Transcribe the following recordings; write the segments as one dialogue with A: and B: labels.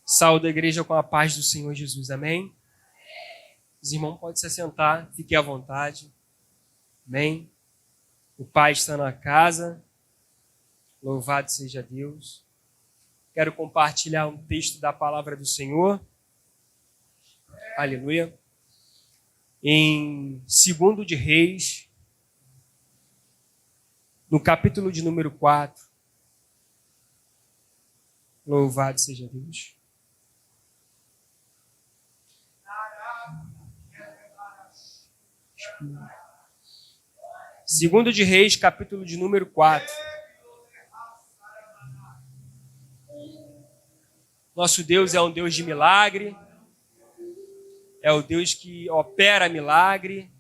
A: Saúdo a igreja com a paz do Senhor Jesus, amém? Os irmãos podem se assentar, fiquem à vontade, amém? O Pai está na casa, louvado seja Deus. Quero compartilhar um texto da palavra do Senhor, aleluia, em 2 de Reis, no capítulo de número 4, louvado seja Deus. Segundo de Reis, capítulo de número 4. Nosso Deus é um Deus de milagre, é o Deus que opera milagre,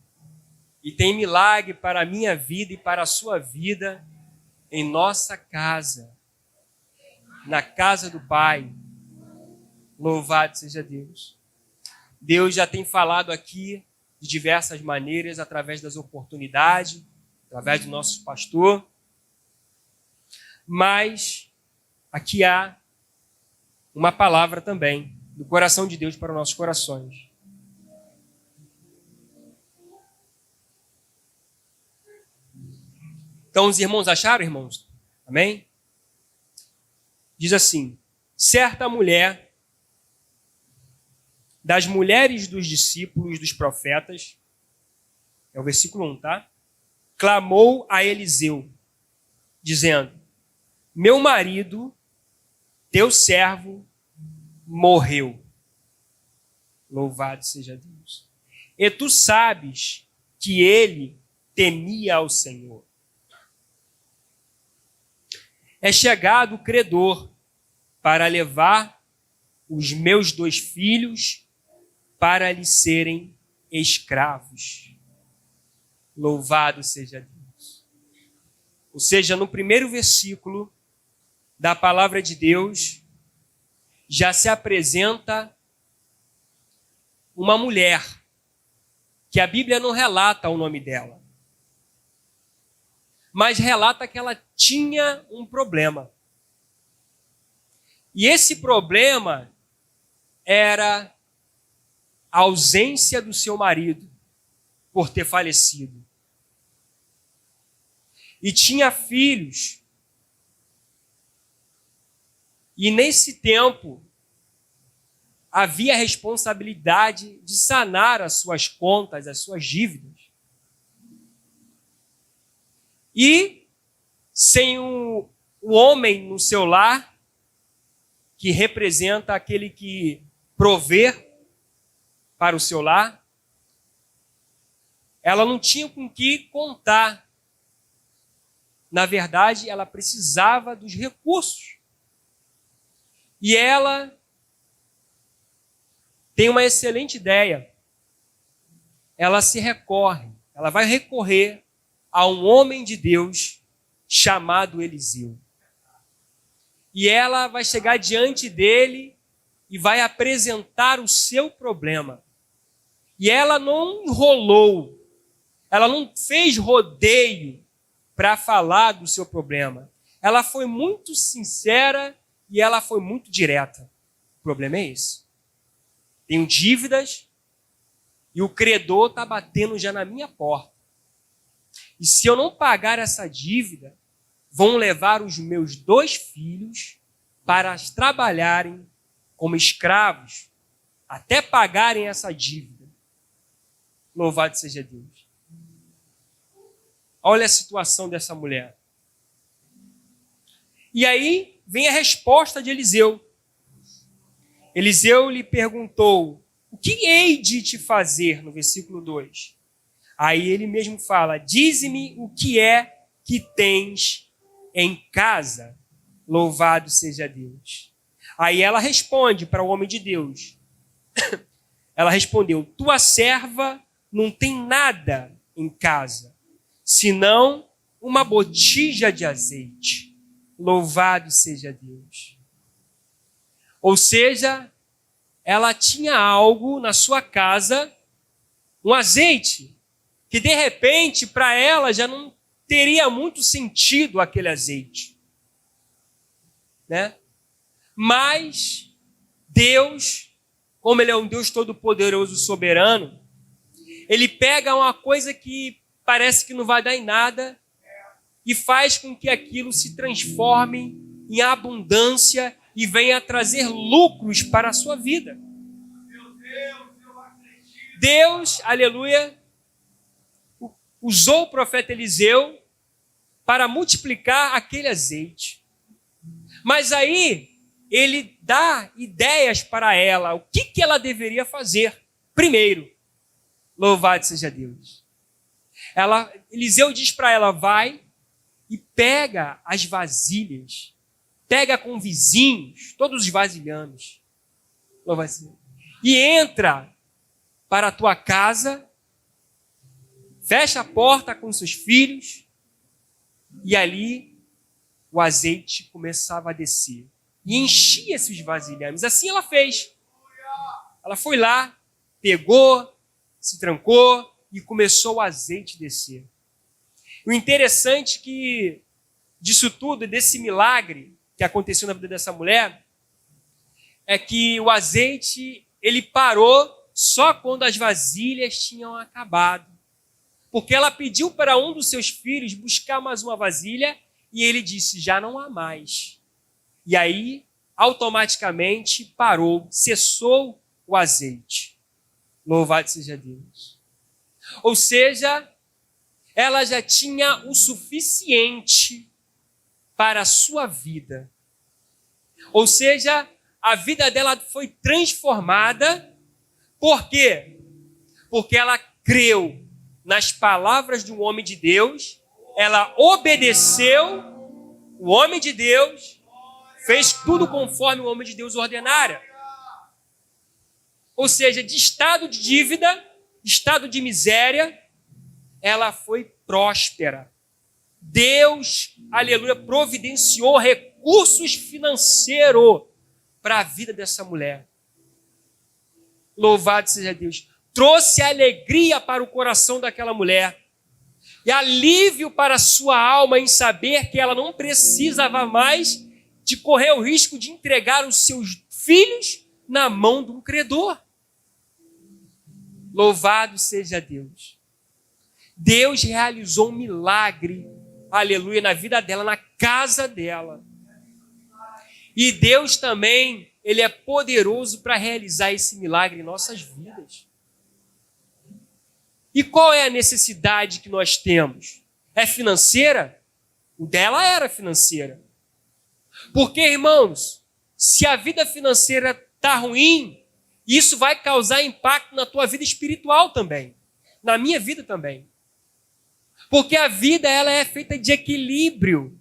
A: e tem milagre para a minha vida e para a sua vida em nossa casa, na casa do Pai. Louvado seja Deus. Deus já tem falado aqui de diversas maneiras, através das oportunidades, através do nosso pastor. Mas aqui há uma palavra também do coração de Deus para os nossos corações. Então, os irmãos acharam, irmãos? Amém? Diz assim: certa mulher das mulheres dos discípulos dos profetas, é o versículo 1, tá? Clamou a Eliseu, dizendo: meu marido, teu servo, morreu. Louvado seja Deus. E tu sabes que ele temia ao Senhor. É chegado o credor para levar os meus 2 filhos para lhe serem escravos. Louvado seja Deus. Ou seja, no primeiro versículo da palavra de Deus, já se apresenta uma mulher, que a Bíblia não relata o nome dela, mas relata que ela tinha um problema. E esse problema era a ausência do seu marido por ter falecido. E tinha filhos. E nesse tempo havia a responsabilidade de sanar as suas contas, as suas dívidas. E sem o homem no seu lar, que representa aquele que provê para o seu lar, ela não tinha com que contar. Na verdade, ela precisava dos recursos. E ela tem uma excelente ideia. Ela vai recorrer a um homem de Deus chamado Eliseu. E ela vai chegar diante dele e vai apresentar o seu problema. E ela não enrolou, ela não fez rodeio para falar do seu problema. Ela foi muito sincera e ela foi muito direta. O problema é esse. Tenho dívidas e o credor está batendo já na minha porta. E se eu não pagar essa dívida, vão levar os meus 2 filhos para trabalharem como escravos até pagarem essa dívida. Louvado seja Deus. Olha a situação dessa mulher. E aí vem a resposta de Eliseu. Eliseu lhe perguntou: o que hei de te fazer? No versículo 2. Aí ele mesmo fala: dize-me o que é que tens em casa. Louvado seja Deus. Aí ela responde para o homem de Deus. Ela respondeu: tua serva não tem nada em casa, senão uma botija de azeite. Louvado seja Deus. Ou seja, ela tinha algo na sua casa, um azeite, que de repente para ela já não teria muito sentido aquele azeite, né? Mas Deus, como Ele é um Deus todo-poderoso, soberano, Ele pega uma coisa que parece que não vai dar em nada e faz com que aquilo se transforme em abundância e venha trazer lucros para a sua vida. Deus, aleluia, usou o profeta Eliseu para multiplicar aquele azeite. Mas aí, ele dá ideias para ela, o que ela deveria fazer. Primeiro, louvado seja Deus. Eliseu diz para ela, vai e pega as vasilhas, pega com vizinhos, todos os vasilhames, louvado seja Deus, e entra para a tua casa, fecha a porta com seus filhos, e ali o azeite começava a descer. E enchia esses vasilhames. Assim ela fez. Ela foi lá, pegou, se trancou e começou o azeite descer. O interessante que disso tudo, desse milagre que aconteceu na vida dessa mulher, é que o azeite, ele parou só quando as vasilhas tinham acabado. Porque ela pediu para um dos seus filhos buscar mais uma vasilha e ele disse, já não há mais. E aí, automaticamente, parou, cessou o azeite. Louvado seja Deus. Ou seja, ela já tinha o suficiente para a sua vida. Ou seja, a vida dela foi transformada. Por quê? Porque ela creu nas palavras de um homem de Deus, ela obedeceu o homem de Deus, fez tudo conforme o homem de Deus ordenara. Ou seja, de estado de dívida, estado de miséria, ela foi próspera. Deus, aleluia, providenciou recursos financeiros para a vida dessa mulher. Louvado seja Deus. Trouxe alegria para o coração daquela mulher e alívio para a sua alma em saber que ela não precisava mais de correr o risco de entregar os seus filhos na mão de um credor. Louvado seja Deus. Deus realizou um milagre, aleluia, na vida dela, na casa dela. E Deus também, Ele é poderoso para realizar esse milagre em nossas vidas. E qual é a necessidade que nós temos? É financeira? O dela era financeira. Porque, irmãos, se a vida financeira está ruim, isso vai causar impacto na tua vida espiritual também. Na minha vida também. Porque a vida ela é feita de equilíbrio.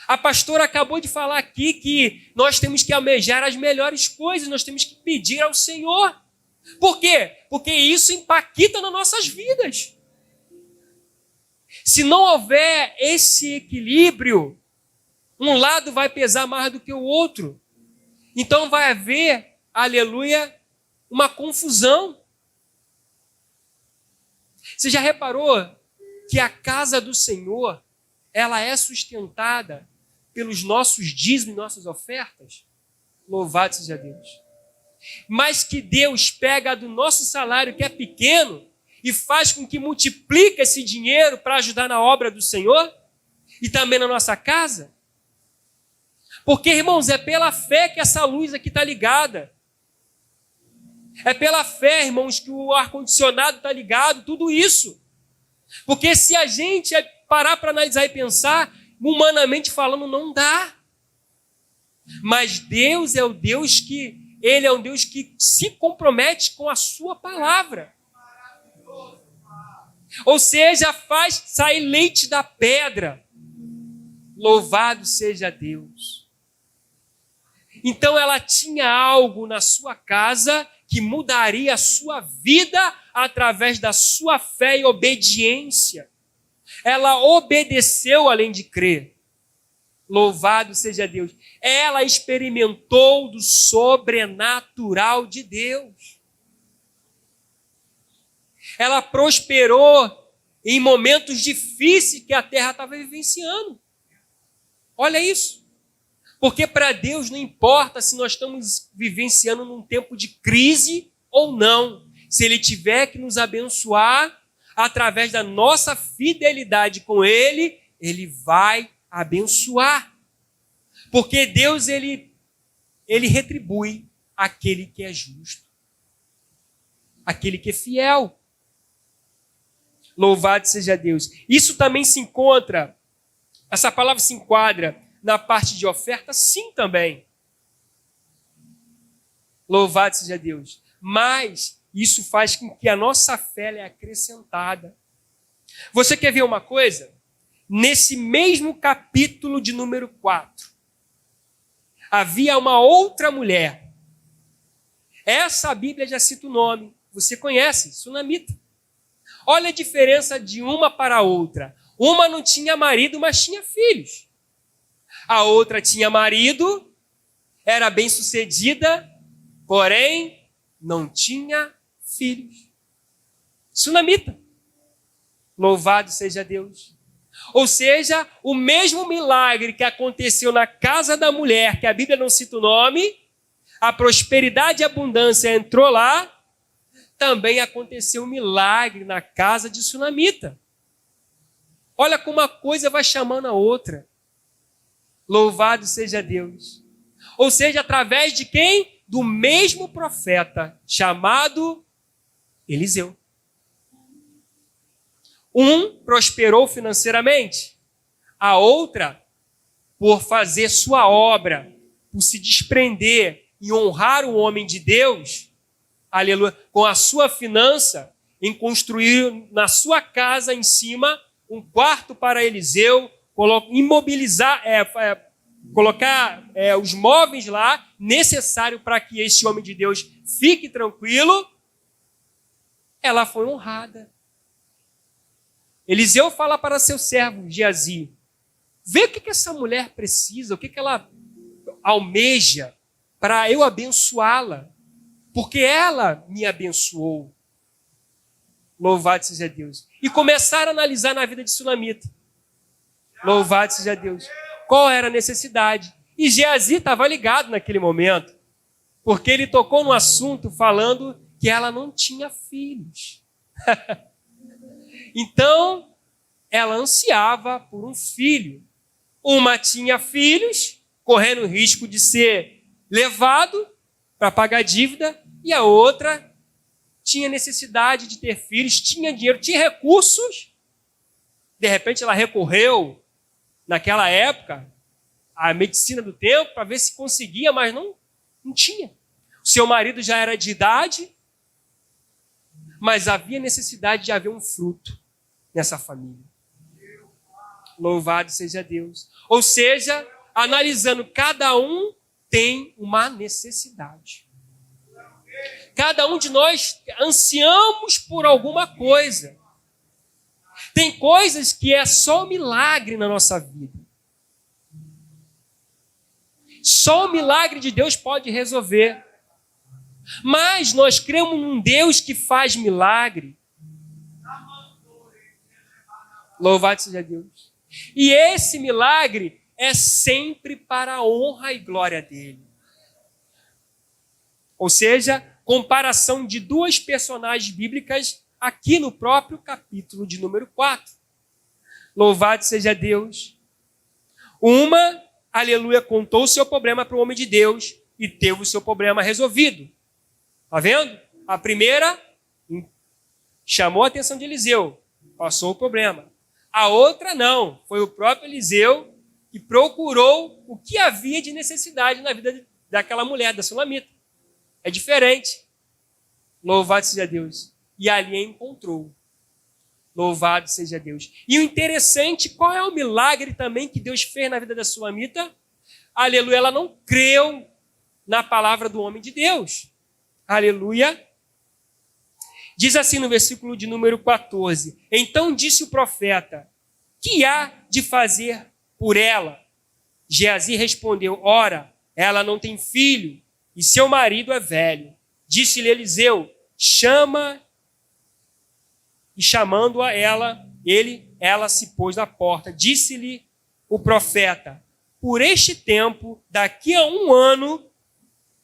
A: A pastora acabou de falar aqui que nós temos que almejar as melhores coisas, nós temos que pedir ao Senhor. Por quê? Porque isso impacta nas nossas vidas. Se não houver esse equilíbrio, um lado vai pesar mais do que o outro. Então vai haver, aleluia, uma confusão. Você já reparou que a casa do Senhor, ela é sustentada pelos nossos dízimos e nossas ofertas? Louvado seja Deus. Mas que Deus pega do nosso salário, que é pequeno, e faz com que multiplique esse dinheiro para ajudar na obra do Senhor e também na nossa casa? Porque, irmãos, é pela fé que essa luz aqui está ligada. É pela fé, irmãos, que o ar-condicionado está ligado, tudo isso. Porque se a gente parar para analisar e pensar, humanamente falando, não dá. Mas Deus é o Deus que Ele é um Deus que se compromete com a sua palavra. Ou seja, faz sair leite da pedra. Louvado seja Deus. Então ela tinha algo na sua casa que mudaria a sua vida através da sua fé e obediência. Ela obedeceu além de crer. Louvado seja Deus. Ela experimentou do sobrenatural de Deus. Ela prosperou em momentos difíceis que a terra estava vivenciando. Olha isso. Porque para Deus não importa se nós estamos vivenciando num tempo de crise ou não. Se Ele tiver que nos abençoar através da nossa fidelidade com Ele, Ele vai abençoar. Porque Deus, Ele retribui aquele que é justo, aquele que é fiel. Louvado seja Deus. Isso também se encontra, essa palavra se enquadra na parte de oferta, sim, também. Louvado seja Deus. Mas isso faz com que a nossa fé é acrescentada. Você quer ver uma coisa? Nesse mesmo capítulo de número 4, havia uma outra mulher. Essa a Bíblia já cita o nome. Você conhece, Sunamita. Olha a diferença de uma para a outra. Uma não tinha marido, mas tinha filhos. A outra tinha marido, era bem-sucedida, porém não tinha filhos. Sunamita. Louvado seja Deus. Ou seja, o mesmo milagre que aconteceu na casa da mulher, que a Bíblia não cita o nome, a prosperidade e a abundância entrou lá, também aconteceu um milagre na casa de Sunamita. Olha como uma coisa vai chamando a outra. Louvado seja Deus. Ou seja, através de quem? Do mesmo profeta, chamado Eliseu. Um prosperou financeiramente, a outra, por fazer sua obra, por se desprender e honrar o homem de Deus, aleluia, com a sua finança, em construir na sua casa em cima um quarto para Eliseu, imobilizar, colocar os móveis lá, necessário para que esse homem de Deus fique tranquilo. Ela foi honrada. Eliseu fala para seu servo Geazi: vê o que essa mulher precisa, o que ela almeja para eu abençoá-la, porque ela me abençoou. Louvado seja Deus. E começaram a analisar na vida de Sunamita. Louvado seja Deus. Qual era a necessidade? E Geazi estava ligado naquele momento, porque ele tocou no assunto falando que ela não tinha filhos. Então, ela ansiava por um filho. Uma tinha filhos, correndo o risco de ser levado para pagar dívida, e a outra tinha necessidade de ter filhos, tinha dinheiro, tinha recursos. De repente, ela recorreu, naquela época, à medicina do tempo, para ver se conseguia, mas não tinha. O seu marido já era de idade, mas havia necessidade de haver um fruto nessa família. Louvado seja Deus. Ou seja, analisando, cada um tem uma necessidade. Cada um de nós ansiamos por alguma coisa. Tem coisas que é só um milagre na nossa vida. Só o milagre de Deus pode resolver. Mas nós cremos num Deus que faz milagre. Louvado seja Deus. E esse milagre é sempre para a honra e glória dele. Ou seja, comparação de duas personagens bíblicas aqui no próprio capítulo de número 4. Louvado seja Deus. Uma, aleluia, contou o seu problema para o homem de Deus e teve o seu problema resolvido. Está vendo? A primeira chamou a atenção de Eliseu, passou o problema. A outra não, foi o próprio Eliseu que procurou o que havia de necessidade na vida daquela mulher, da Sunamita. É diferente. Louvado seja Deus. E ali encontrou. Louvado seja Deus. E o interessante, qual é o milagre também que Deus fez na vida da Sunamita? Aleluia, ela não creu na palavra do homem de Deus. Aleluia. Diz assim no versículo de número 14. Então disse o profeta: que há de fazer por ela? Geazi respondeu: ora, ela não tem filho e seu marido é velho. Disse-lhe Eliseu: chama. E chamando-a ela se pôs na porta. Disse-lhe o profeta: por este tempo, daqui a 1 ano,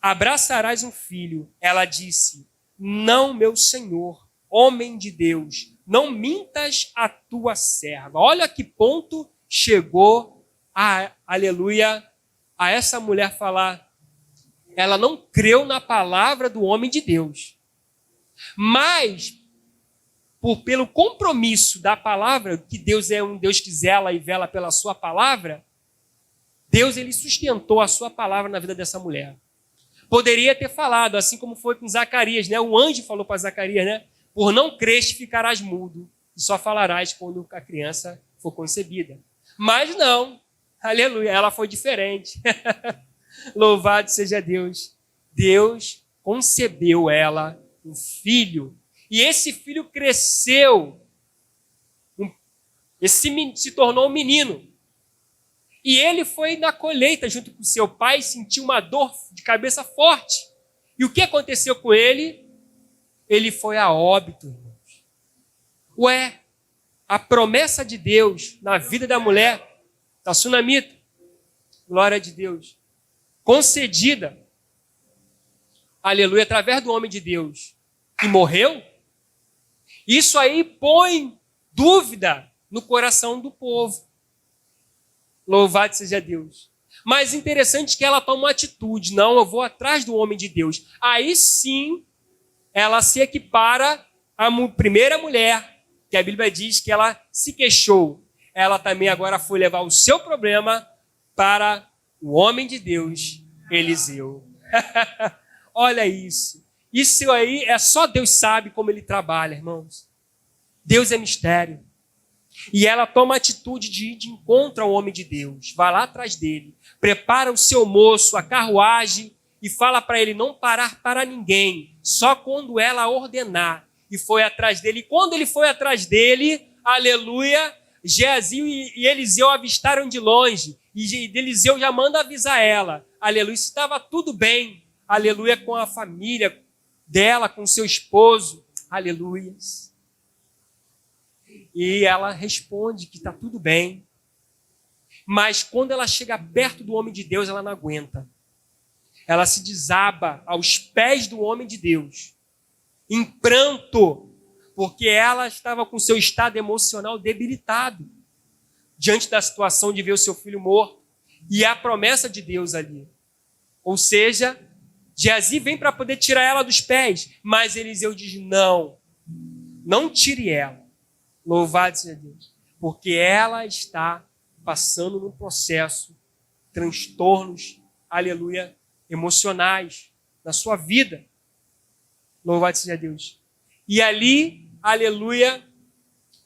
A: abraçarás um filho. Ela disse: não, meu senhor, homem de Deus, não mintas a tua serva. Olha que ponto chegou aleluia, a essa mulher falar. Ela não creu na palavra do homem de Deus. Mas, pelo compromisso da palavra, que Deus é um Deus que zela e vela pela sua palavra, Deus ele sustentou a sua palavra na vida dessa mulher. Poderia ter falado, assim como foi com Zacarias, né? O anjo falou para Zacarias, né? Por não creste ficarás mudo, e só falarás quando a criança for concebida. Mas não, aleluia, ela foi diferente. Louvado seja Deus. Deus concebeu ela um filho, e esse filho cresceu, se tornou um menino. E ele foi na colheita junto com seu pai, sentiu uma dor de cabeça forte. E o que aconteceu com ele? Ele foi a óbito, irmãos. Ué, a promessa de Deus na vida da mulher, da sunamita, glória de Deus, concedida, aleluia, através do homem de Deus, que morreu, isso aí põe dúvida no coração do povo. Louvado seja Deus. Mas interessante que ela toma uma atitude. Não, eu vou atrás do homem de Deus. Aí sim, ela se equipara à primeira mulher, que a Bíblia diz que ela se queixou. Ela também agora foi levar o seu problema para o homem de Deus, Eliseu. Olha isso. Isso aí é só Deus sabe como ele trabalha, irmãos. Deus é mistério. E ela toma a atitude de ir de encontro ao homem de Deus. Vai lá atrás dele. Prepara o seu moço, a carruagem, e fala para ele não parar para ninguém. Só quando ela ordenar. E foi atrás dele. E quando ele foi atrás dele, aleluia, Geazi e Eliseu avistaram de longe. E Eliseu já manda avisar ela. Aleluia, estava tudo bem. Aleluia, com a família dela, com seu esposo. Aleluia. E ela responde que está tudo bem. Mas quando ela chega perto do homem de Deus, ela não aguenta. Ela se desaba aos pés do homem de Deus, em pranto, porque ela estava com seu estado emocional debilitado, diante da situação de ver o seu filho morto, e a promessa de Deus ali. Ou seja, Geazi vem para poder tirar ela dos pés, mas Eliseu diz, não tire ela. Louvado seja Deus. Porque ela está passando num processo, transtornos, aleluia, emocionais na sua vida. Louvado seja Deus. E ali, aleluia,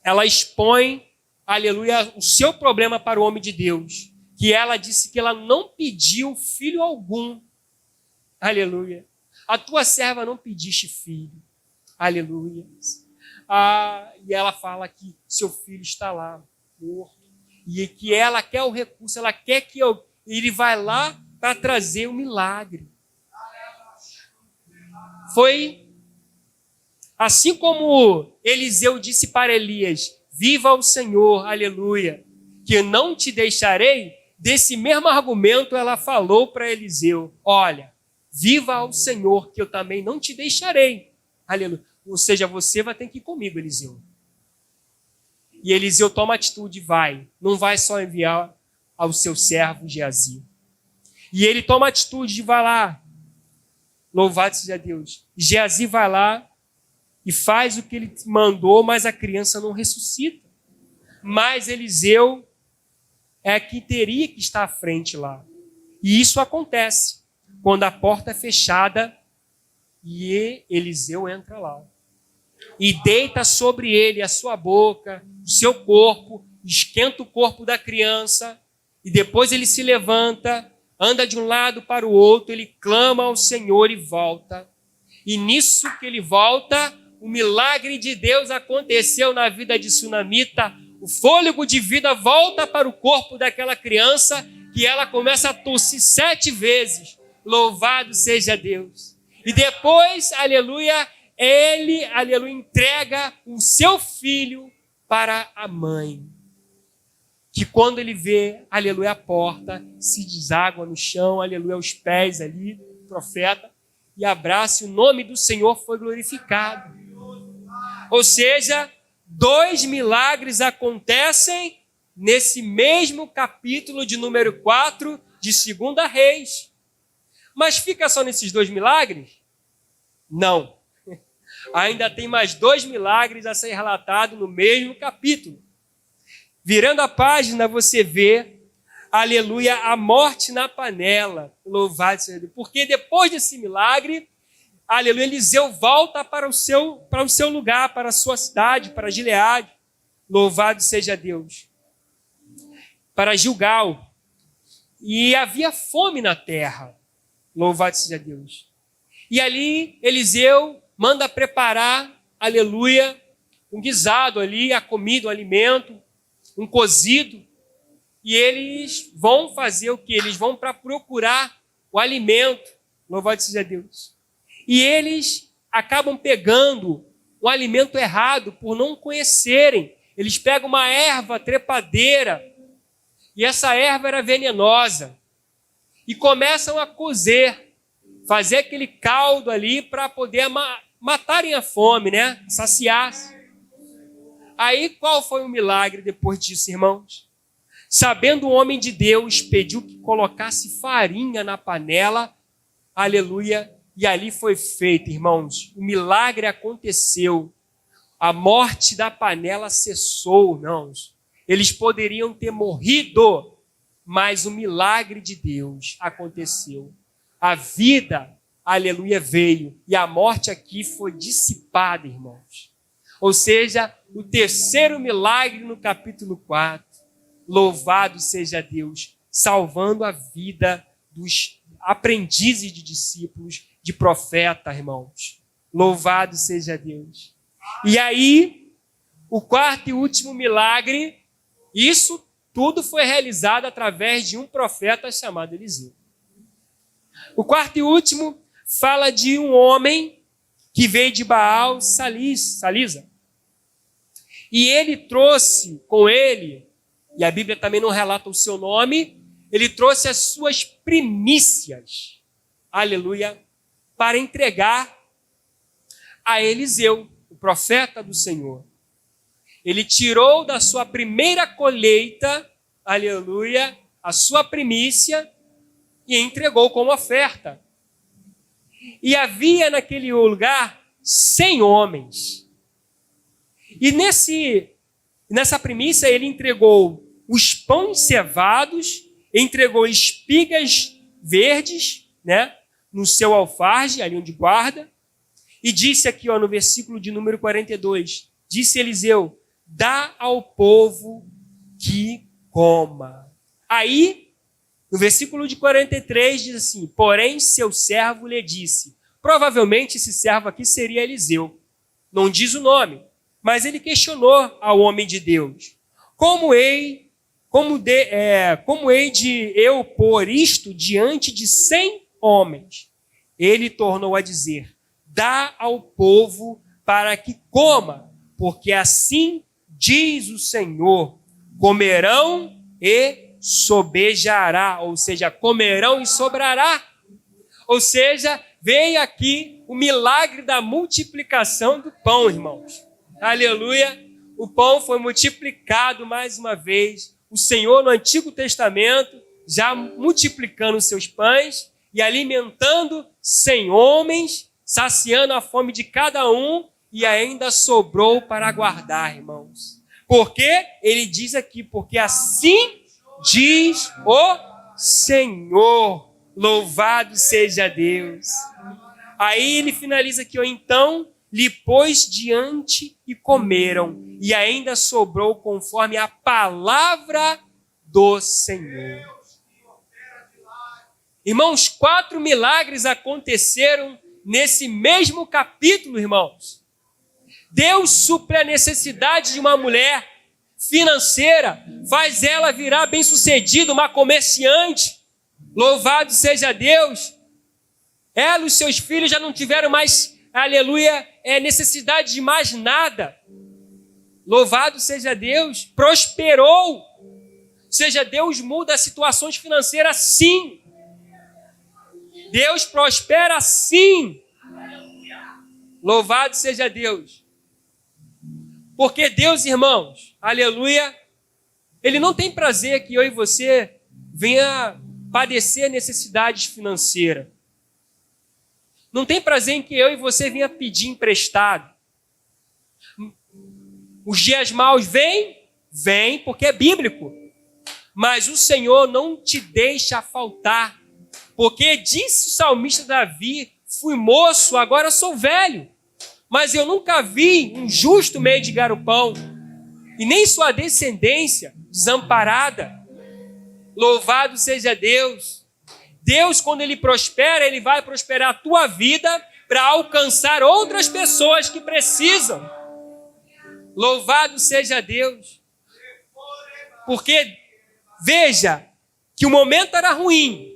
A: ela expõe, aleluia, o seu problema para o homem de Deus. Que ela disse que ela não pediu filho algum. Aleluia. A tua serva não pediste filho. Aleluia. E ela fala que seu filho está lá, morto. E que ela quer o recurso, ela quer que ele vai lá para trazer o milagre. Foi assim como Eliseu disse para Elias, viva o Senhor, aleluia, que não te deixarei. Desse mesmo argumento ela falou para Eliseu, olha, viva o Senhor, que eu também não te deixarei. Aleluia. Ou seja, você vai ter que ir comigo, Eliseu. E Eliseu toma atitude e vai. Não vai só enviar ao seu servo Geazi. E ele toma atitude de vai lá. Louvado seja Deus. Geazi vai lá e faz o que ele mandou, mas a criança não ressuscita. Mas Eliseu é que teria que estar à frente lá. E isso acontece quando a porta é fechada e Eliseu entra lá. E deita sobre ele a sua boca, o seu corpo, esquenta o corpo da criança, e depois ele se levanta, anda de um lado para o outro, ele clama ao Senhor e volta. E nisso que ele volta, o milagre de Deus aconteceu na vida de Sunamita, o fôlego de vida volta para o corpo daquela criança, que ela começa a tossir 7 vezes. Louvado seja Deus. E depois, aleluia, ele, aleluia, entrega o seu filho para a mãe. que quando ele vê, aleluia, a porta, se deságua no chão, aleluia, aos pés ali do profeta, e abraça, e o nome do Senhor foi glorificado. Ou seja, 2 milagres acontecem nesse mesmo capítulo de número 4 de 2 Reis. Mas fica só nesses 2 milagres? Não. Ainda tem mais 2 milagres a ser relatado no mesmo capítulo. Virando a página, você vê, aleluia, a morte na panela. Louvado seja Deus. Porque depois desse milagre, aleluia, Eliseu volta para o seu lugar, para a sua cidade, para Gileade. Louvado seja Deus. Para Gilgal. E havia fome na terra. Louvado seja Deus. E ali, Eliseu manda preparar, aleluia, um guisado ali, a comida, um alimento, um cozido. E eles vão fazer o quê? Eles vão para procurar o alimento. Louvado seja Deus. E eles acabam pegando o alimento errado por não conhecerem. Eles pegam uma erva trepadeira, e essa erva era venenosa, e começam a cozer, fazer aquele caldo ali para poder matarem a fome, né? Saciar-se. Aí qual foi o milagre depois disso, irmãos? Sabendo o homem de Deus, pediu que colocasse farinha na panela, aleluia, e ali foi feito, irmãos. O milagre aconteceu. A morte da panela cessou, irmãos. Eles poderiam ter morrido, mas o milagre de Deus aconteceu. A vida, aleluia, veio. E a morte aqui foi dissipada, irmãos. Ou seja, o terceiro milagre no capítulo 4. Louvado seja Deus, salvando a vida dos aprendizes de discípulos, de profeta, irmãos. Louvado seja Deus. E aí, o quarto e último milagre, isso tudo foi realizado através de um profeta chamado Eliseu. O quarto e último fala de um homem que veio de Baal Salisa. E ele trouxe com ele, e a Bíblia também não relata o seu nome, ele trouxe as suas primícias, aleluia, para entregar a Eliseu, o profeta do Senhor. Ele tirou da sua primeira colheita, aleluia, a sua primícia e entregou como oferta. E havia naquele lugar 100 homens. E nessa primícia ele entregou os pães cevados, entregou espigas verdes, né, no seu alfarje, ali onde guarda, e disse aqui, ó, no versículo de número 42, disse Eliseu, dá ao povo que coma. Aí, no versículo de 43, diz assim, porém seu servo lhe disse, provavelmente esse servo aqui seria Eliseu, não diz o nome, mas ele questionou ao homem de Deus, como hei de eu pôr isto diante de 100 homens? Ele tornou a dizer, dá ao povo para que coma, porque assim diz o Senhor, comerão e sobejará, ou seja, comerão e sobrará. Ou seja, veio aqui o milagre da multiplicação do pão, irmãos. Aleluia! O pão foi multiplicado mais uma vez. O Senhor no Antigo Testamento, já multiplicando os seus pães e alimentando 100 homens, saciando a fome de cada um, e ainda sobrou para guardar, irmãos. Porque ele diz aqui, porque assim diz o Senhor, louvado seja Deus. Aí ele finaliza aqui, ó, então lhe pôs diante e comeram, e ainda sobrou conforme a palavra do Senhor. Irmãos, 4 milagres aconteceram nesse mesmo capítulo, irmãos. Deus supre a necessidade de uma mulher financeira, faz ela virar bem-sucedida, uma comerciante. Louvado seja Deus. Ela e os seus filhos já não tiveram mais, aleluia, necessidade de mais nada. Louvado seja Deus. Prosperou. Ou seja, Deus muda as situações financeiras sim. Deus prospera sim. Louvado seja Deus. Porque Deus, irmãos, aleluia, Ele não tem prazer que eu e você venha padecer necessidades financeiras. Não tem prazer em que eu e você venha pedir emprestado. Os dias maus vêm, porque é bíblico. Mas o Senhor não te deixa faltar. Porque disse o salmista Davi, fui moço, agora sou velho. Mas eu nunca vi um justo mendigar o pão, e nem sua descendência desamparada. Louvado seja Deus. Deus, quando Ele prospera, Ele vai prosperar a tua vida para alcançar outras pessoas que precisam. Louvado seja Deus. Porque, veja, que o momento era ruim,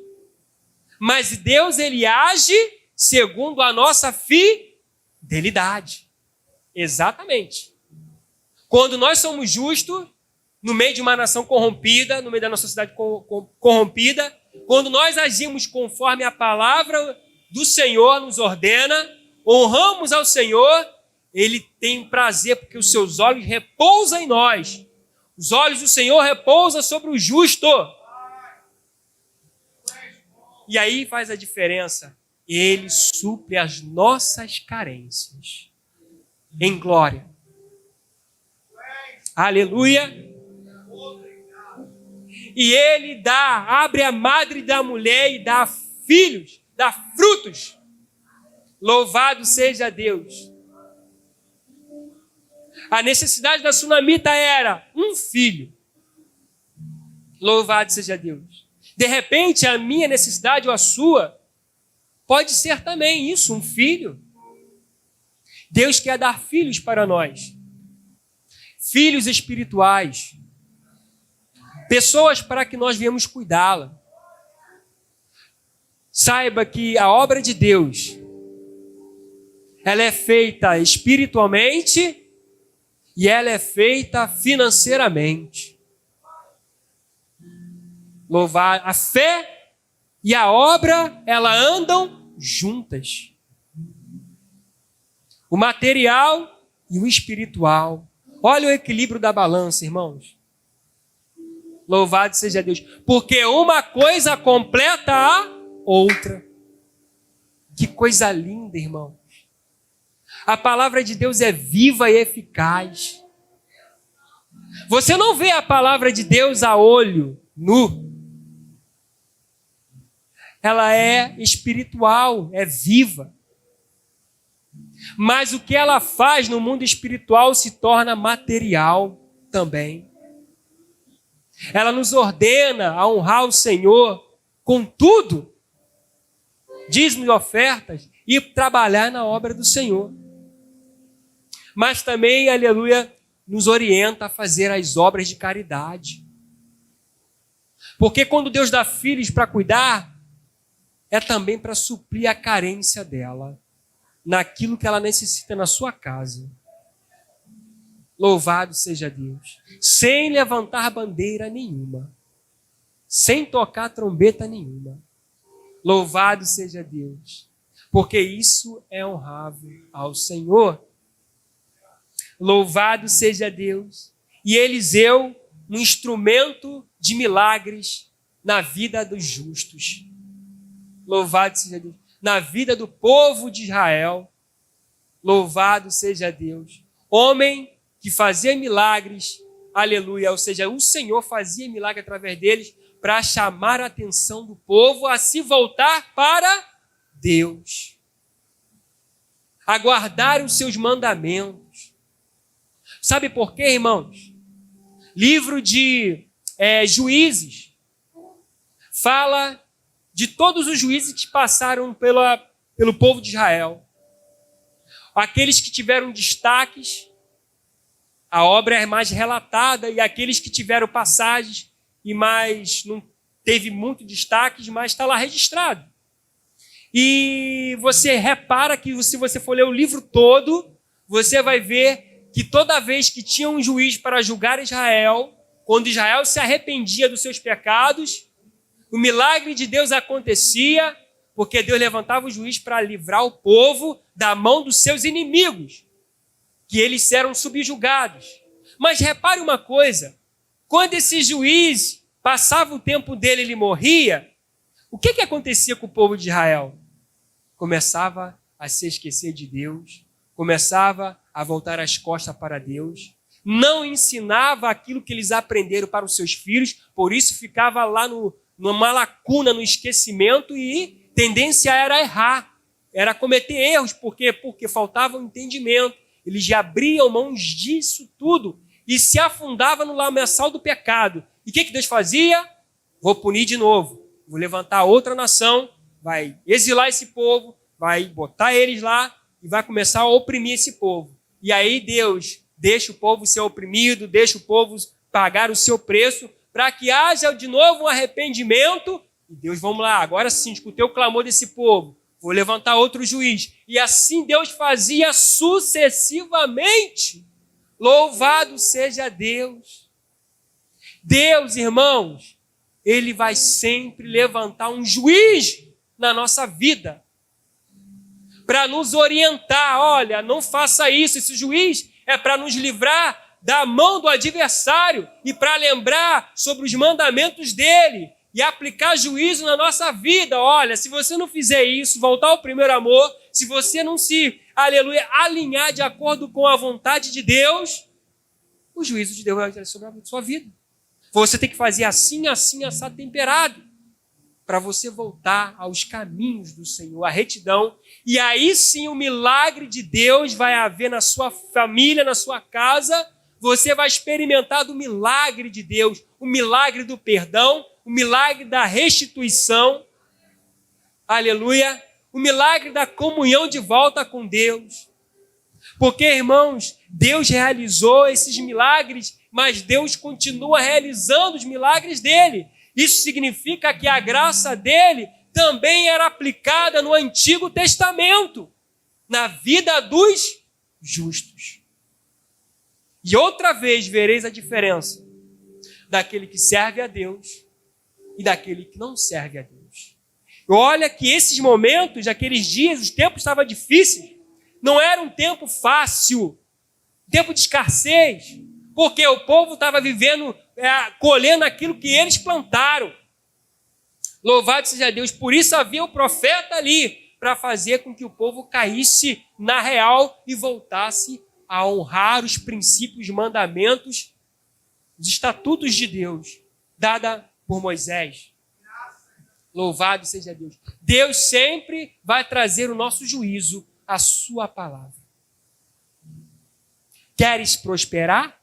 A: mas Deus, Ele age segundo a nossa fidelidade. Exatamente. Quando nós somos justos, no meio de uma nação corrompida, no meio da nossa sociedade corrompida, quando nós agimos conforme a palavra do Senhor nos ordena, honramos ao Senhor, Ele tem prazer porque os seus olhos repousam em nós. Os olhos do Senhor repousam sobre o justo. E aí faz a diferença. Ele supre as nossas carências em glória. Aleluia. E Ele abre a madre da mulher e dá filhos, dá frutos. Louvado seja Deus. A necessidade da sunamita era um filho. Louvado seja Deus. De repente, a minha necessidade ou a sua pode ser também isso, um filho. Deus quer dar filhos para nós. Filhos espirituais. Pessoas para que nós viemos cuidá-la. Saiba que a obra de Deus, ela é feita espiritualmente e ela é feita financeiramente. Louvar, a fé e a obra, ela andam juntas. O material e o espiritual. Olha o equilíbrio da balança, irmãos. Louvado seja Deus. Porque uma coisa completa a outra. Que coisa linda, irmãos. A palavra de Deus é viva e eficaz. Você não vê a palavra de Deus a olho nu. Ela é espiritual, é viva. Mas o que ela faz no mundo espiritual se torna material também. Ela nos ordena a honrar o Senhor com tudo, dízimos e ofertas, e trabalhar na obra do Senhor. Mas também, aleluia, nos orienta a fazer as obras de caridade. Porque quando Deus dá filhos para cuidar, é também para suprir a carência dela, naquilo que ela necessita na sua casa. Louvado seja Deus. Sem levantar bandeira nenhuma. Sem tocar trombeta nenhuma. Louvado seja Deus. Porque isso é honrável ao Senhor. Louvado seja Deus. E Eliseu, um instrumento de milagres na vida dos justos. Louvado seja Deus. Na vida do povo de Israel. Louvado seja Deus. Homem que fazia milagres, aleluia, ou seja, o Senhor fazia milagre através deles para chamar a atenção do povo a se voltar para Deus. A guardar os seus mandamentos. Sabe por quê, irmãos? Livro de Juízes fala de todos os juízes que passaram pelo povo de Israel. Aqueles que tiveram destaques, a obra é mais relatada, e aqueles que tiveram passagens e mais não teve muito destaques, mas está lá registrado. E você repara que se você for ler o livro todo, você vai ver que toda vez que tinha um juiz para julgar Israel, quando Israel se arrependia dos seus pecados, o milagre de Deus acontecia, porque Deus levantava o juiz para livrar o povo da mão dos seus inimigos, que eles eram subjugados. Mas repare uma coisa, quando esse juiz passava o tempo dele e ele morria, o que acontecia com o povo de Israel? Começava a se esquecer de Deus, começava a voltar as costas para Deus, não ensinava aquilo que eles aprenderam para os seus filhos, por isso ficava lá numa lacuna, no esquecimento, e tendência era errar, era cometer erros, porque faltava o entendimento. Eles já abriam mãos disso tudo e se afundavam no lamaçal do pecado. E o que Deus fazia? Vou punir de novo, vou levantar outra nação, vai exilar esse povo, vai botar eles lá e vai começar a oprimir esse povo. E aí Deus deixa o povo ser oprimido, deixa o povo pagar o seu preço, para que haja de novo um arrependimento. E Deus, vamos lá, agora sim, escutei o clamor desse povo, vou levantar outro juiz. E assim Deus fazia sucessivamente. Louvado seja Deus. Deus, irmãos, Ele vai sempre levantar um juiz na nossa vida, para nos orientar. Olha, não faça isso. Esse juiz é para nos livrar da mão do adversário e para lembrar sobre os mandamentos dele e aplicar juízo na nossa vida. Olha, se você não fizer isso, voltar ao primeiro amor, se você não se, aleluia, alinhar de acordo com a vontade de Deus, o juízo de Deus vai vir sobre a sua vida. Você tem que fazer assim, assim, assado, temperado, para você voltar aos caminhos do Senhor, a retidão. E aí sim o milagre de Deus vai haver na sua família, na sua casa. Você vai experimentar do milagre de Deus, o milagre do perdão, o milagre da restituição, aleluia, o milagre da comunhão de volta com Deus. Porque, irmãos, Deus realizou esses milagres, mas Deus continua realizando os milagres dele. Isso significa que a graça dele também era aplicada no Antigo Testamento, na vida dos justos. E outra vez vereis a diferença daquele que serve a Deus e daquele que não serve a Deus. Olha que esses momentos, aqueles dias, os tempos estavam difíceis, não era um tempo fácil, tempo de escassez, porque o povo estava vivendo, colhendo aquilo que eles plantaram. Louvado seja Deus. Por isso havia o profeta ali, para fazer com que o povo caísse na real e voltasse a honrar os princípios, mandamentos, os estatutos de Deus, dada por Moisés. Louvado seja Deus. Deus sempre vai trazer o nosso juízo, a sua palavra. Queres prosperar?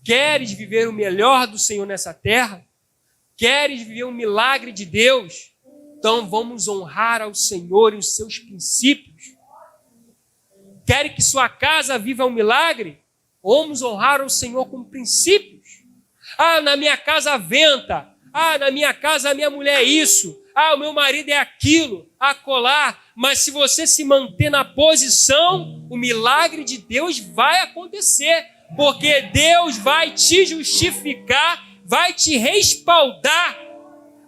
A: Queres viver o melhor do Senhor nessa terra? Queres viver um milagre de Deus? Então vamos honrar ao Senhor e os seus princípios. Quer que sua casa viva um milagre? Vamos honrar ao Senhor com princípios. Na minha casa venta. Na minha casa a minha mulher é isso. O meu marido é aquilo, acolá. Mas se você se manter na posição, o milagre de Deus vai acontecer. Porque Deus vai te justificar, vai te respaldar.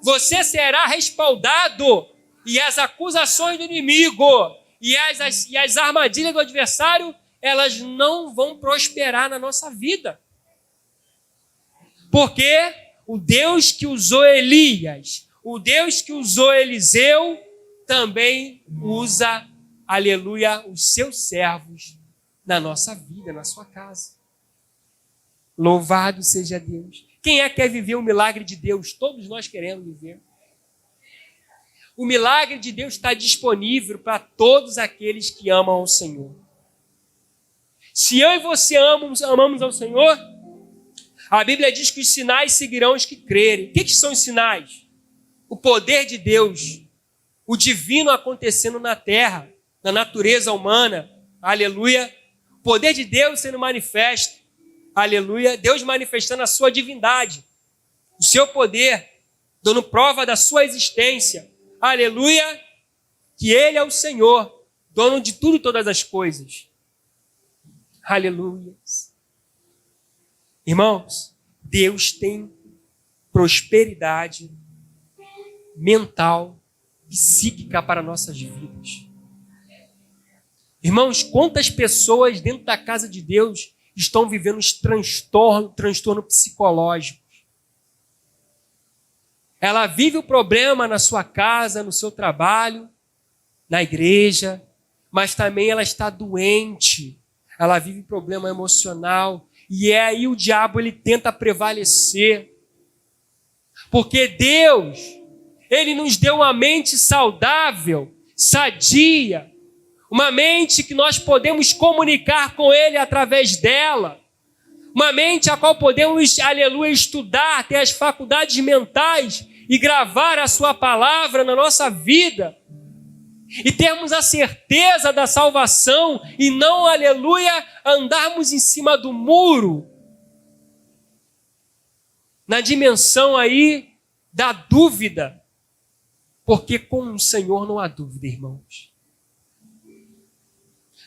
A: Você será respaldado. E as acusações do inimigo e as armadilhas do adversário, elas não vão prosperar na nossa vida. Porque o Deus que usou Elias, o Deus que usou Eliseu, também usa, aleluia, os seus servos na nossa vida, na sua casa. Louvado seja Deus. Quem quer viver o milagre de Deus? Todos nós queremos viver. O milagre de Deus está disponível para todos aqueles que amam ao Senhor. Se eu e você amamos ao Senhor, a Bíblia diz que os sinais seguirão os que crerem. O que são os sinais? O poder de Deus, o divino acontecendo na terra, na natureza humana, aleluia. O poder de Deus sendo manifesto, aleluia. Deus manifestando a sua divindade, o seu poder, dando prova da sua existência, aleluia, que Ele é o Senhor, dono de tudo e todas as coisas. Aleluia. Irmãos, Deus tem prosperidade mental, psíquica para nossas vidas. Irmãos, quantas pessoas dentro da casa de Deus estão vivendo os transtorno psicológico? Ela vive o problema na sua casa, no seu trabalho, na igreja, mas também ela está doente. Ela vive problema emocional. E é aí o diabo ele tenta prevalecer. Porque Deus, Ele nos deu uma mente saudável, sadia, uma mente que nós podemos comunicar com Ele através dela, uma mente a qual podemos, aleluia, estudar, ter as faculdades mentais e gravar a sua palavra na nossa vida, e termos a certeza da salvação e não, aleluia, andarmos em cima do muro, na dimensão aí da dúvida, porque com o Senhor não há dúvida, irmãos.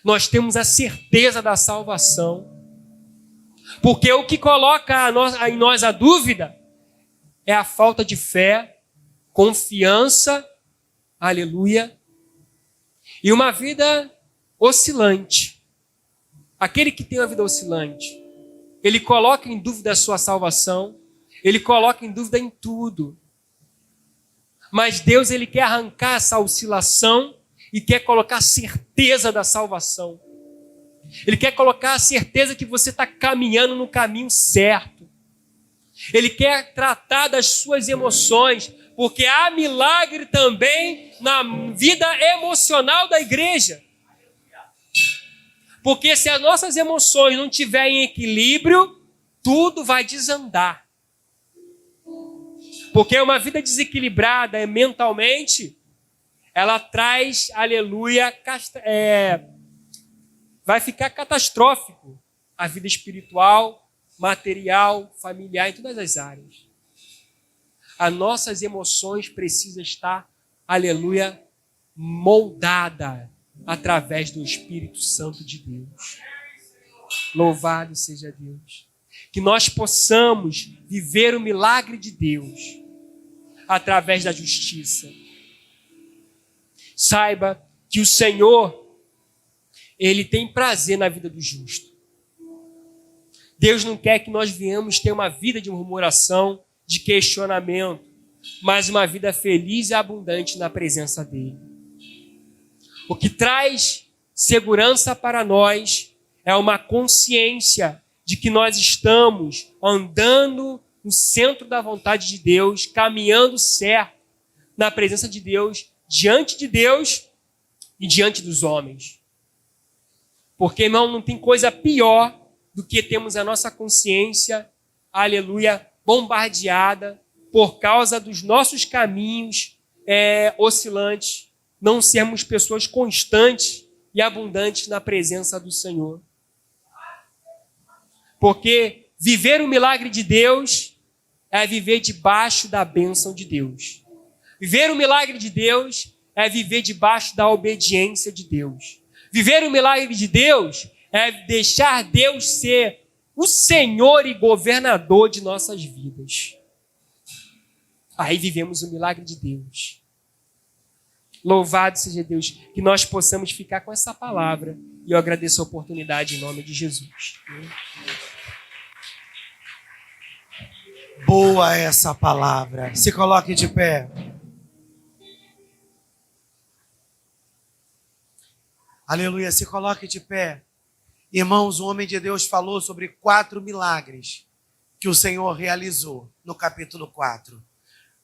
A: Nós temos a certeza da salvação, porque o que coloca em nós a dúvida é a falta de fé, confiança, aleluia, e uma vida oscilante. Aquele que tem uma vida oscilante, ele coloca em dúvida a sua salvação, ele coloca em dúvida em tudo. Mas Deus, Ele quer arrancar essa oscilação e quer colocar a certeza da salvação. Ele quer colocar a certeza que você está caminhando no caminho certo. Ele quer tratar das suas emoções, porque há milagre também na vida emocional da igreja. Porque se as nossas emoções não estiverem em equilíbrio, tudo vai desandar. Porque uma vida desequilibrada mentalmente, ela traz, aleluia, vai ficar catastrófico a vida espiritual, material, familiar, em todas as áreas. As nossas emoções precisam estar, aleluia, moldada através do Espírito Santo de Deus. Louvado seja Deus. Que nós possamos viver o milagre de Deus através da justiça. Saiba que o Senhor, Ele tem prazer na vida do justo. Deus não quer que nós venhamos ter uma vida de murmuração, de questionamento, mas uma vida feliz e abundante na presença dEle. O que traz segurança para nós é uma consciência de que nós estamos andando no centro da vontade de Deus, caminhando certo na presença de Deus e diante dos homens. Porque, irmão, não tem coisa pior do que termos a nossa consciência, aleluia, bombardeada por causa dos nossos caminhos oscilantes, não sermos pessoas constantes e abundantes na presença do Senhor. Porque viver o milagre de Deus é viver debaixo da bênção de Deus. Viver o milagre de Deus é viver debaixo da obediência de Deus. Viver o milagre de Deus é deixar Deus ser o Senhor e governador de nossas vidas. Aí vivemos o milagre de Deus. Louvado seja Deus, que nós possamos ficar com essa palavra. E eu agradeço a oportunidade em nome de Jesus.
B: Boa essa palavra. Se coloque de pé. Aleluia, se coloque de pé. Irmãos, o homem de Deus falou sobre 4 milagres que o Senhor realizou no capítulo 4.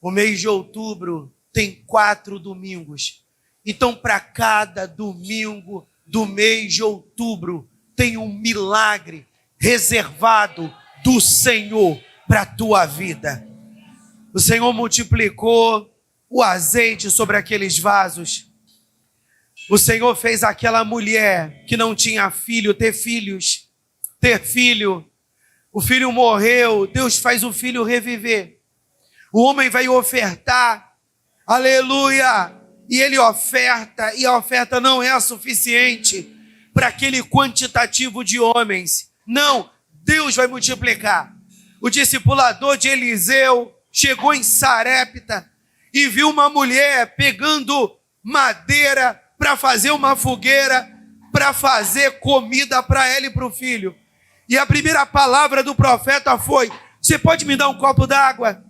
B: O mês de outubro tem 4 domingos. Então, para cada domingo do mês de outubro, tem um milagre reservado do Senhor para a tua vida. O Senhor multiplicou o azeite sobre aqueles vasos. O Senhor fez aquela mulher que não tinha filho ter filhos, ter filho. O filho morreu, Deus faz o filho reviver. O homem vai ofertar, aleluia, e ele oferta, e a oferta não é suficiente para aquele quantitativo de homens. Não, Deus vai multiplicar. o discipulador de Eliseu chegou em Sarepta e viu uma mulher pegando madeira para fazer uma fogueira, para fazer comida para ela e para o filho. E a primeira palavra do profeta foi: você pode me dar um copo d'água?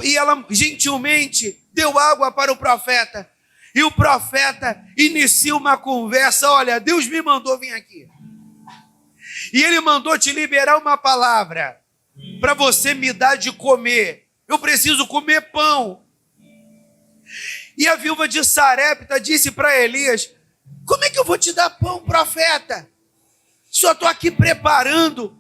B: E ela gentilmente deu água para o profeta. E o profeta inicia uma conversa: olha, Deus me mandou vir aqui. E ele mandou te liberar uma palavra para você me dar de comer. Eu preciso comer pão. E a viúva de Sarepta disse para Elias: como é que eu vou te dar pão, profeta? Só estou aqui preparando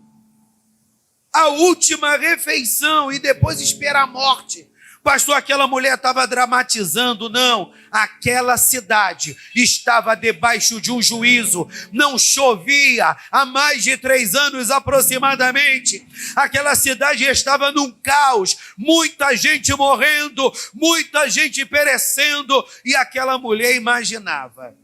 B: a última refeição e depois espera a morte. Pastor, aquela mulher estava dramatizando. Não, aquela cidade estava debaixo de um juízo. Não chovia há mais de 3 anos aproximadamente. Aquela cidade estava num caos, muita gente morrendo, muita gente perecendo, e aquela mulher imaginava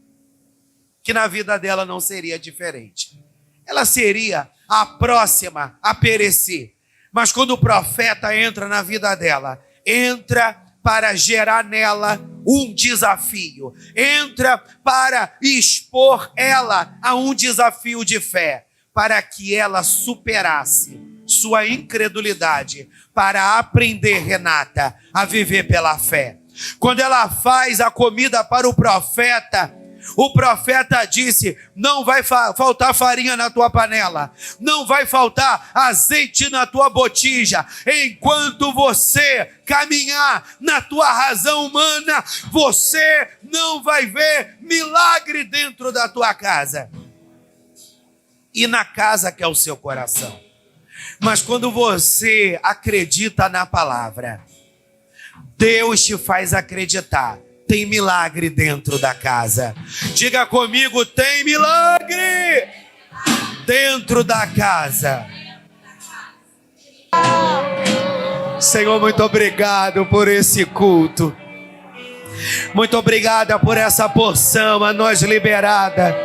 B: que na vida dela não seria diferente. Ela seria a próxima a perecer. Mas quando o profeta entra na vida dela, entra para gerar nela um desafio, entra para expor ela a um desafio de fé, para que ela superasse sua incredulidade, para aprender, Renata, a viver pela fé. Quando ela faz a comida para o profeta disse: não vai faltar farinha na tua panela, não vai faltar azeite na tua botija. Enquanto você caminhar na tua razão humana, você não vai ver milagre dentro da tua casa e na casa que é o seu coração. Mas quando você acredita na palavra, Deus te faz acreditar. Tem milagre dentro da casa. Diga comigo: tem milagre dentro da casa. Senhor, muito obrigado por esse culto. Muito obrigada por essa porção a nós liberada.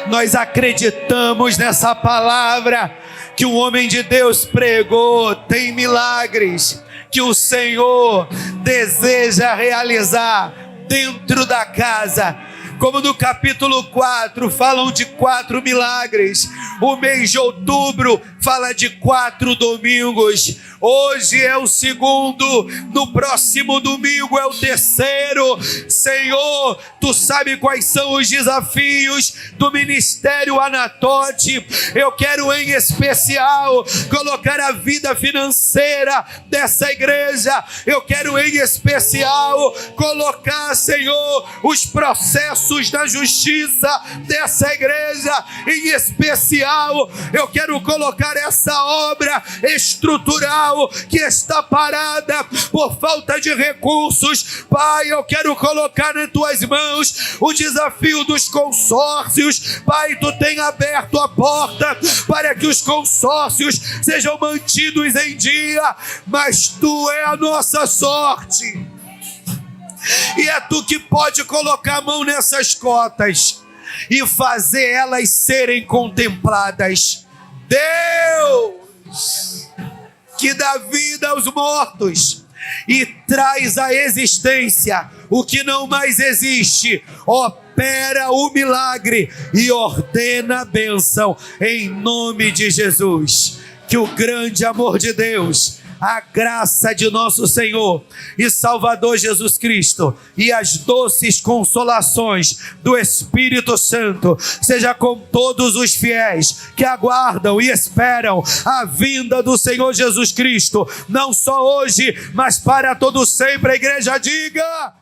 B: Nós acreditamos nessa palavra que o homem de Deus pregou. Tem milagres que o Senhor deseja realizar dentro da casa. Como no capítulo 4 falam de 4 milagres. O mês de outubro fala de 4 domingos. Hoje é o 2º, no próximo domingo é o 3º. Senhor, Tu sabe quais são os desafios do Ministério Anatote. Eu quero em especial colocar a vida financeira dessa igreja. Eu quero em especial colocar, Senhor, os processos da justiça dessa igreja. Em especial, eu quero colocar essa obra estrutural que está parada por falta de recursos. Pai, eu quero colocar nas Tuas mãos o desafio dos consórcios. Pai, Tu tem aberto a porta para que os consórcios sejam mantidos em dia, mas Tu é a nossa sorte. E é Tu que pode colocar a mão nessas cotas e fazer elas serem contempladas. Deus, que dá vida aos mortos e traz à existência o que não mais existe, opera o milagre e ordena a bênção em nome de Jesus. Que o grande amor de Deus, a graça de nosso Senhor e Salvador Jesus Cristo e as doces consolações do Espírito Santo seja com todos os fiéis que aguardam e esperam a vinda do Senhor Jesus Cristo, não só hoje, mas para todo sempre. A igreja diga...